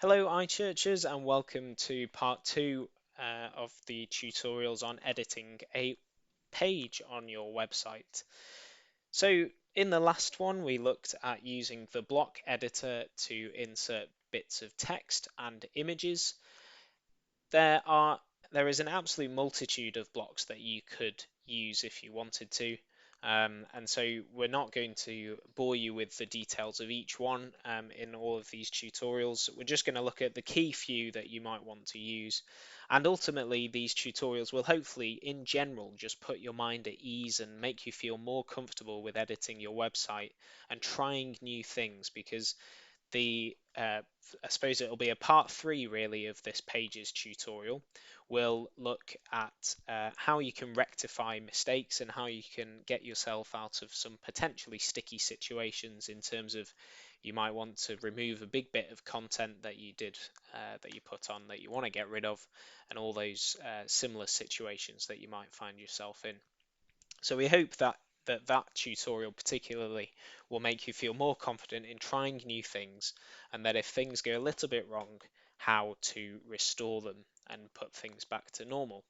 Hello, iChurchers, and welcome to part two of the tutorials on editing a page on your website. So, in the last one, we looked at using the block editor to insert bits of text and images. There are there is an absolute multitude of blocks that you could use if you wanted to. And so we're not going to bore you with the details of each one in all of these tutorials. We're just going to look at the key few that you might want to use. And ultimately, these tutorials will hopefully, in general, just put your mind at ease and make you feel more comfortable with editing your website and trying new things because I suppose it'll be a part three really of this pages tutorial. We'll look at how you can rectify mistakes and how you can get yourself out of some potentially sticky situations in terms of you might want to remove a big bit of content that you did that you put on that you want to get rid of and all those similar situations that you might find yourself in. So we hope that tutorial particularly will make you feel more confident in trying new things, and that if things go a little bit wrong, how to restore them and put things back to normal.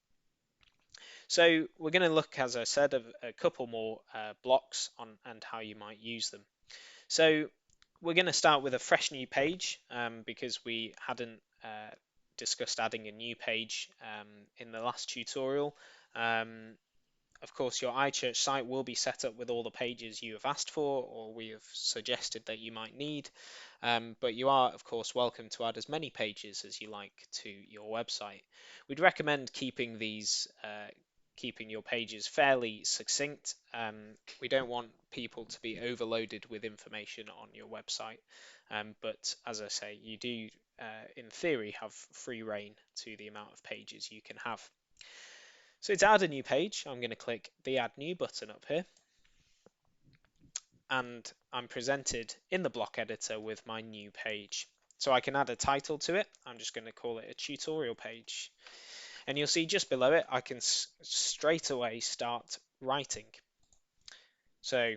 So we're going to look, as I said, at a couple more blocks on and how you might use them. So we're going to start with a fresh new page because we hadn't discussed adding a new page in the last tutorial. Of course, your iChurch site will be set up with all the pages you have asked for or we have suggested that you might need, but you are, of course, welcome to add as many pages as you like to your website. We'd recommend keeping your pages fairly succinct. We don't want people to be overloaded with information on your website, but as I say, you do, in theory, have free reign to the amount of pages you can have. So to add a new page, I'm going to click the Add New button up here, and I'm presented in the block editor with my new page. So I can add a title to it. I'm just going to call it a tutorial page. And you'll see just below it, I can straight away start writing. So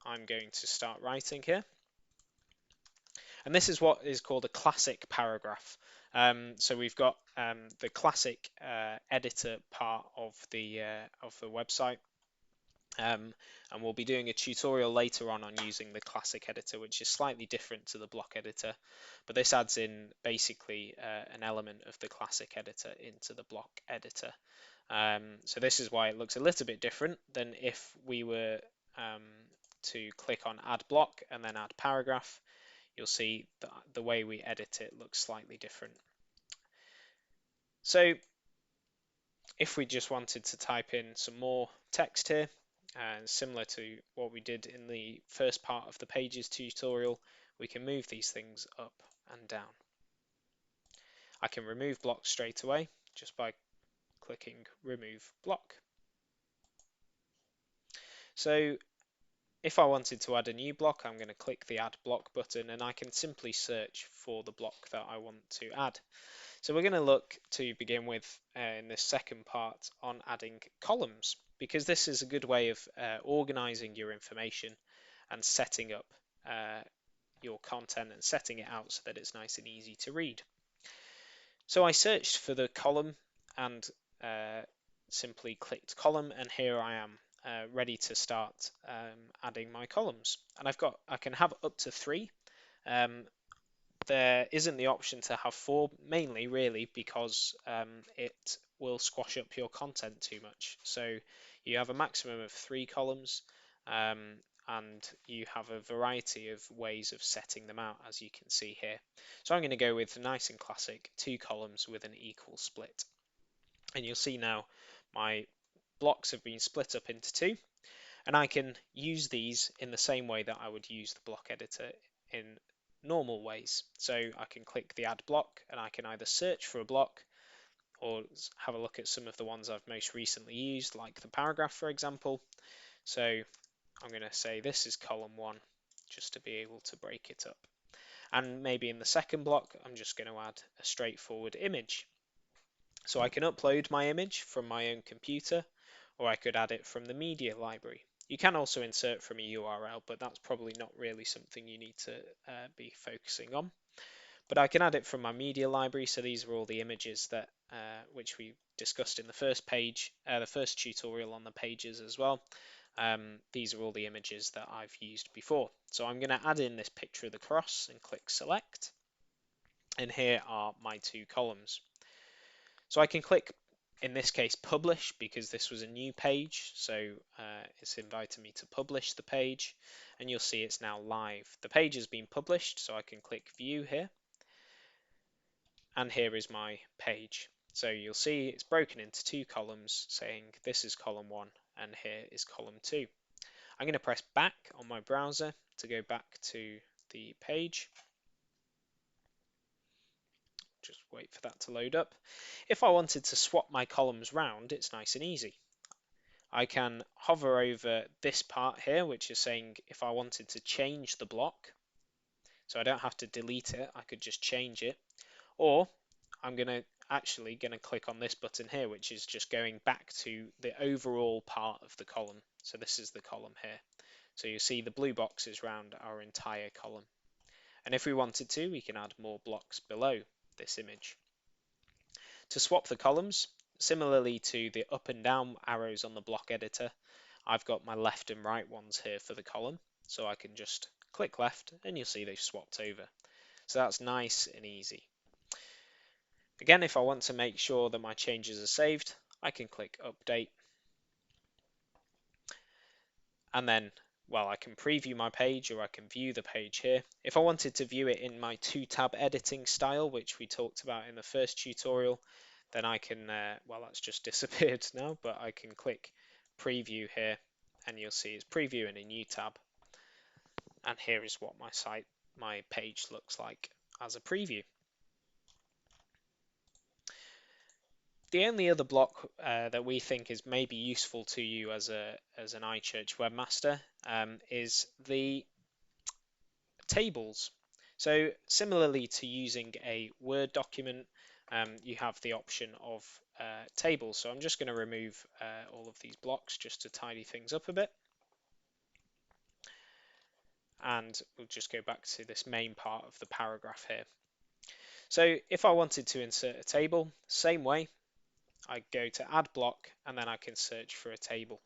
I'm going to start writing here. And this is what is called a classic paragraph. So we've got the classic editor part of the website. And we'll be doing a tutorial later on using the classic editor, which is slightly different to the block editor, but this adds in basically an element of the classic editor into the block editor. So this is why it looks a little bit different than if we were to click on add block and then add paragraph. You'll see that the way we edit it looks slightly different. So if we just wanted to type in some more text here, and similar to what we did in the first part of the pages tutorial, we can move these things up and down. I can remove blocks straight away just by clicking remove block. So if I wanted to add a new block, I'm going to click the add block button and I can simply search for the block that I want to add. So we're going to look to begin with in this second part on adding columns, because this is a good way of organizing your information and setting up your content and setting it out so that it's nice and easy to read. So I searched for the column and simply clicked column, and here I am ready to start adding my columns. And I can have up to 3. There isn't the option to have 4, mainly really because it will squash up your content too much. So you have a maximum of 3 columns, and you have a variety of ways of setting them out, as you can see here. So I'm going to go with nice and classic 2 columns with an equal split. And you'll see now my blocks have been split up into 2, and I can use these in the same way that I would use the block editor in normal ways. So I can click the add block and I can either search for a block or have a look at some of the ones I've most recently used, like the paragraph, for example. So I'm going to say this is column 1 just to be able to break it up. And maybe in the second block, I'm just going to add a straightforward image. So I can upload my image from my own computer, or I could add it from the media library. You can also insert from a URL, but that's probably not really something you need to be focusing on. But I can add it from my media library, so these are all the images that which we discussed in the first page, the first tutorial on the pages as well. These are all the images that I've used before. So I'm going to add in this picture of the cross and click select. And here are my two columns. So I can click, in this case, publish, because this was a new page. So it's inviting me to publish the page, and you'll see it's now live. The page has been published, so I can click view here. And here is my page. So you'll see it's broken into two columns saying this is column 1 and here is column 2. I'm going to press back on my browser to go back to the page. Just wait for that to load up. If I wanted to swap my columns round, it's nice and easy. I can hover over this part here, which is saying if I wanted to change the block, so I don't have to delete it, I could just change it. Or I'm actually going to click on this button here, which is just going back to the overall part of the column. So this is the column here. So you see the blue boxes around our entire column. And if we wanted to, we can add more blocks below this image. To swap the columns, similarly to the up and down arrows on the block editor, I've got my left and right ones here for the column. So I can just click left and you'll see they've swapped over. So that's nice and easy. Again, if I want to make sure that my changes are saved, I can click update. And then, well, I can preview my page or I can view the page here. If I wanted to view it in my 2-tab editing style, which we talked about in the first tutorial, then I can, well, that's just disappeared now, but I can click preview here and you'll see it's preview in a new tab. And here is what my page looks like as a preview. The only other block that we think is maybe useful to you as an iChurch webmaster is the tables. So similarly to using a Word document, you have the option of tables. So I'm just going to remove all of these blocks just to tidy things up a bit. And we'll just go back to this main part of the paragraph here. So if I wanted to insert a table, same way, I go to add block and then I can search for a table.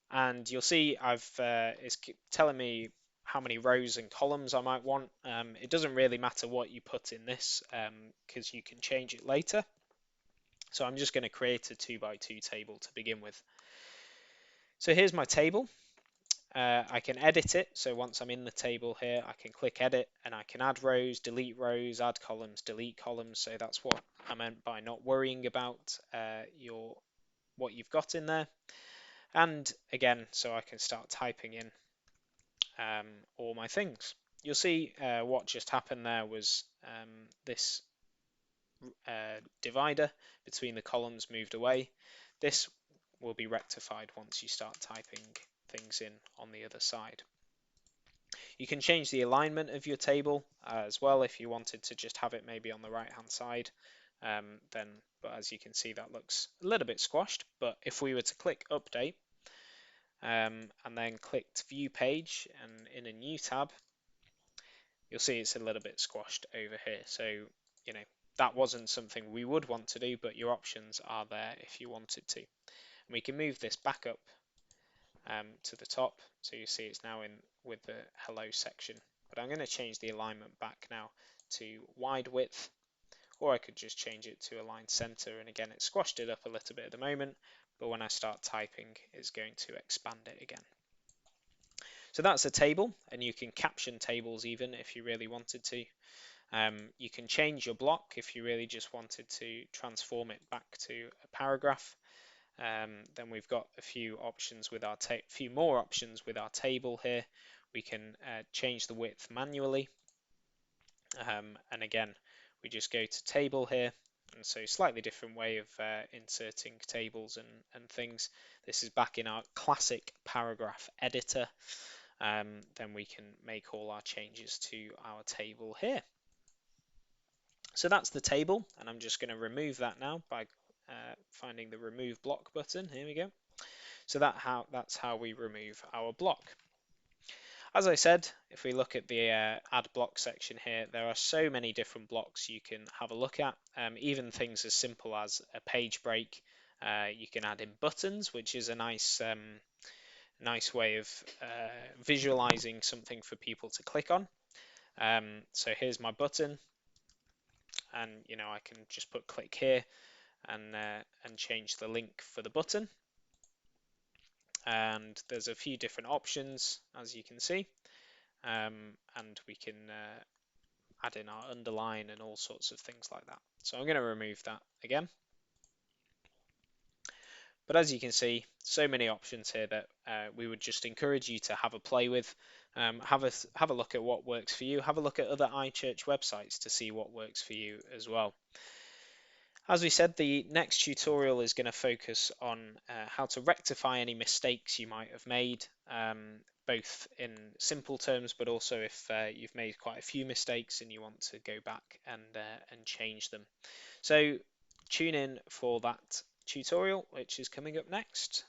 And you'll see it's telling me how many rows and columns I might want. It doesn't really matter what you put in this because you can change it later. So I'm just going to create a 2x2 table to begin with. So here's my table. I can edit it. So once I'm in the table here, I can click edit and I can add rows, delete rows, add columns, delete columns. So that's what I meant by not worrying about what you've got in there. And again, so I can start typing in all my things. You'll see what just happened there was this divider between the columns moved away. This will be rectified once you start typing things in on the other side. You can change the alignment of your table as well if you wanted to just have it maybe on the right hand side. But as you can see, that looks a little bit squashed. But if we were to click update and then clicked view page and in a new tab, you'll see it's a little bit squashed over here. So, you know, that wasn't something we would want to do, but your options are there if you wanted to. And we can move this back up to the top. So you see it's now in with the hello section. But I'm going to change the alignment back now to wide width, or I could just change it to align center. And again, it squashed it up a little bit at the moment, but when I start typing, it's going to expand it again. So that's a table, and you can caption tables even if you really wanted to. You can change your block if you really just wanted to transform it back to a paragraph. Then we've got a few options with our few more options with our table here. We can change the width manually, and again, we just go to table here. And so slightly different way of inserting tables and things. This is back in our classic paragraph editor. Then we can make all our changes to our table here. So that's the table, and I'm just going to remove that now by finding the remove block button. Here we go. So that's how we remove our block. As I said, if we look at the add block section here, there are so many different blocks you can have a look at, even things as simple as a page break. You can add in buttons, which is a nice way of visualizing something for people to click on. So here's my button, and I can just put click here and change the link for the button. And there's a few different options, as you can see, and we can add in our underline and all sorts of things like that. So I'm going to remove that again. But as you can see, so many options here that we would just encourage you to have a play with. Have a look at what works for you. Have a look at other iChurch websites to see what works for you as well. As we said, the next tutorial is going to focus on how to rectify any mistakes you might have made, both in simple terms, but also if you've made quite a few mistakes and you want to go back and change them. So tune in for that tutorial, which is coming up next.